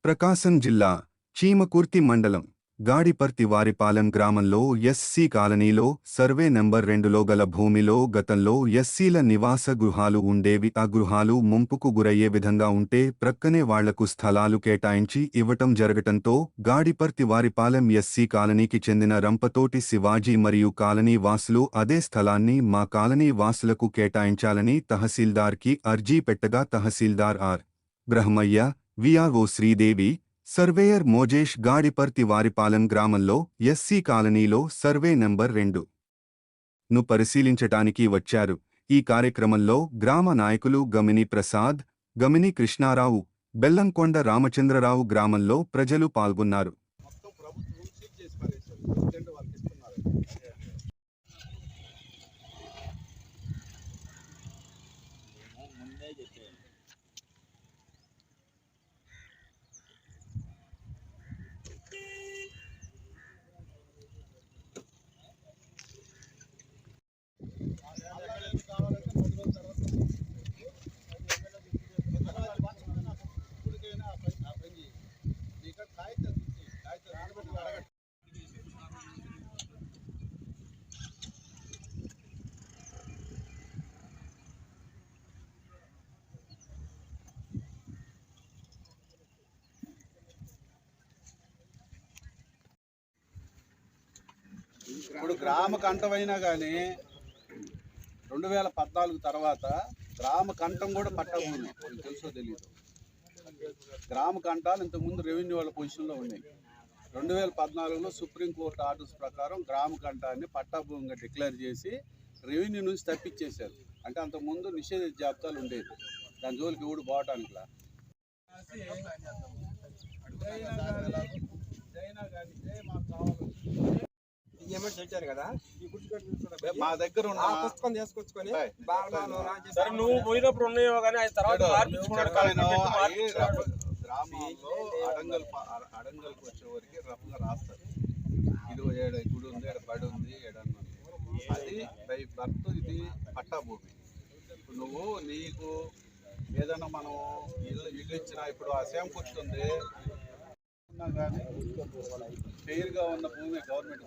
ప్రకాశం జిల్లా చీమకుర్తి మండలం గాడిపర్తి వారిపాలెం గ్రామంలో ఎస్సీ కాలనీలో సర్వే నెంబర్ 2లో గల భూమిలో గతంలో ఎస్సీల నివాస గృహాలు ఉండేవి. ఆ గృహాలు ముంపుకు గురయ్యే విధంగా ఉంటే ప్రక్కనే వాళ్లకు స్థలాలు కేటాయించి ఇవ్వటం జరగటంతో గాడిపర్తి వారిపాలెం ఎస్సీ కాలనీకి చెందిన రంపతోటి శివాజీ మరియు కాలనీ వాసులు అదే స్థలాన్ని మా కాలనీ వాసులకు కేటాయించాలని తహసీల్దార్కి అర్జీ పెట్టగా తహసీల్దార్ R. Brahmaiah, VRO Sridevi, surveyor Mojesh Gadiparthi Varipalem గ్రామంలో ఎస్సీ కాలనీలో సర్వే నెంబర్ 2ను పరిశీలించటానికి వచ్చారు. ఈ కార్యక్రమంలో గ్రామ నాయకులు గమిని ప్రసాద్, గమిని కృష్ణారావు, బెల్లంకొండ రామచంద్రరావు, గ్రామంలో ప్రజలు పాల్గొన్నారు. ఇప్పుడు గ్రామ కంఠమైనా కానీ 2014 తర్వాత గ్రామ కంఠం కూడా పట్టభూమి తెలుసో తెలియదు. గ్రామ కంఠాలు ఇంతకుముందు రెవెన్యూ వాళ్ళ పొజిషన్లో ఉన్నాయి. 2014లో సుప్రీంకోర్టు ఆర్డర్స్ ప్రకారం గ్రామ కంఠాన్ని పట్టాభూమిగా డిక్లేర్ చేసి రెవెన్యూ నుంచి తప్పించేశారు. అంటే అంతకుముందు నిషేధిత జాబితాలు ఉండేది. దాని జోలికి ఎవడు పోవటానికిలా మా దగ్గర ఉన్న పుస్తకం తీసుకొచ్చుకొని నువ్వు పోయినప్పుడు ఉన్నాయో కానీ గ్రామంలో అడంగల్కి వచ్చేవరకు రఫ్గా రాస్తారు. ఇది గుడి ఉంది, బడి ఉంది, ఏడన్నా అది బై బర్త్. ఇది పట్టాభూమి. నువ్వు నీకు ఏదైనా మనం ఇల్లు ఇచ్చినా ఇప్పుడు ఆ సేమ్ కూర్చుంది కానీ పేరుగా ఉన్న భూమి గవర్నమెంట్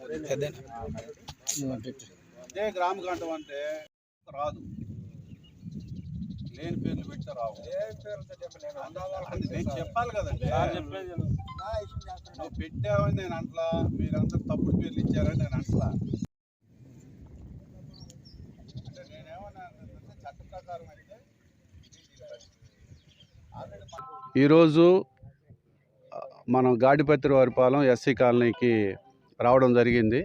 అదే గ్రామ కంఠం అంటే రాదు. లేని పేర్లు పెడితే రావు. నేను చెప్పాలి కదండి. నువ్వు పెట్టావని నేను అంటలా, మీరందరూ తప్పుడు పేర్లు ఇచ్చారని నేను అంటలా. అంటే నేనేమన్నా చట్ట ప్రకారం అయితే ఈరోజు మనం గాడిపర్తి వారిపాలెం ఎస్సీ కాలనీకి రావడం జరిగింది.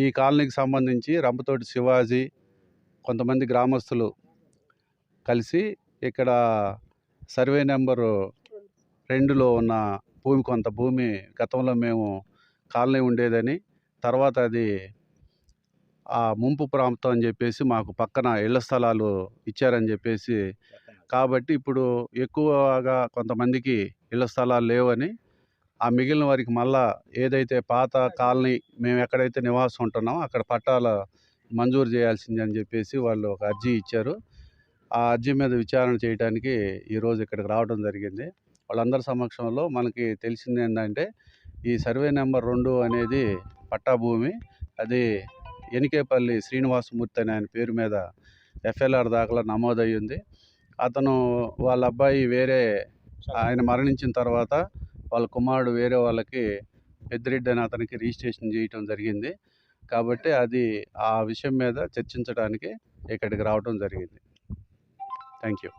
ఈ కాలనీకి సంబంధించి రంపతోటి శివాజీ కొంతమంది గ్రామస్తులు కలిసి ఇక్కడ సర్వే నెంబరు 2లో ఉన్న కొంత భూమి గతంలో మేము కాలనీ ఉండేదని, తర్వాత అది ఆ ముంపు ప్రాంతం అని చెప్పేసి మాకు పక్కన ఇళ్ల స్థలాలు ఇచ్చారని చెప్పేసి, కాబట్టి ఇప్పుడు ఎక్కువగా కొంతమందికి ఇళ్ల స్థలాలు లేవని ఆ మిగిలిన వారికి మళ్ళా ఏదైతే పాత కాలనీ మేము ఎక్కడైతే నివాసం ఉంటున్నామో అక్కడ పట్టాల మంజూరు చేయాల్సింది అని చెప్పేసి వాళ్ళు ఒక అర్జీ ఇచ్చారు. ఆ అర్జీ మీద విచారణ చేయడానికి ఈరోజు ఇక్కడికి రావడం జరిగింది. వాళ్ళందరి సమక్షంలో మనకి తెలిసింది ఏంటంటే ఈ సర్వే నెంబర్ 2 అనేది పట్టాభూమి. అది ఎనికేపల్లి శ్రీనివాసమూర్తి అనే ఆయన పేరు మీద FLR దాఖలా నమోదయ్యింది. అతను వాళ్ళ అబ్బాయి ఆయన మరణించిన తర్వాత వాళ్ళ కుమారుడు వేరే వాళ్ళకి పెద్దిరెడ్డి అని అతనికి రిజిస్ట్రేషన్ చేయటం జరిగింది. కాబట్టి అది ఆ విషయం మీద చర్చించడానికి ఇక్కడికి రావడం జరిగింది. Thank you.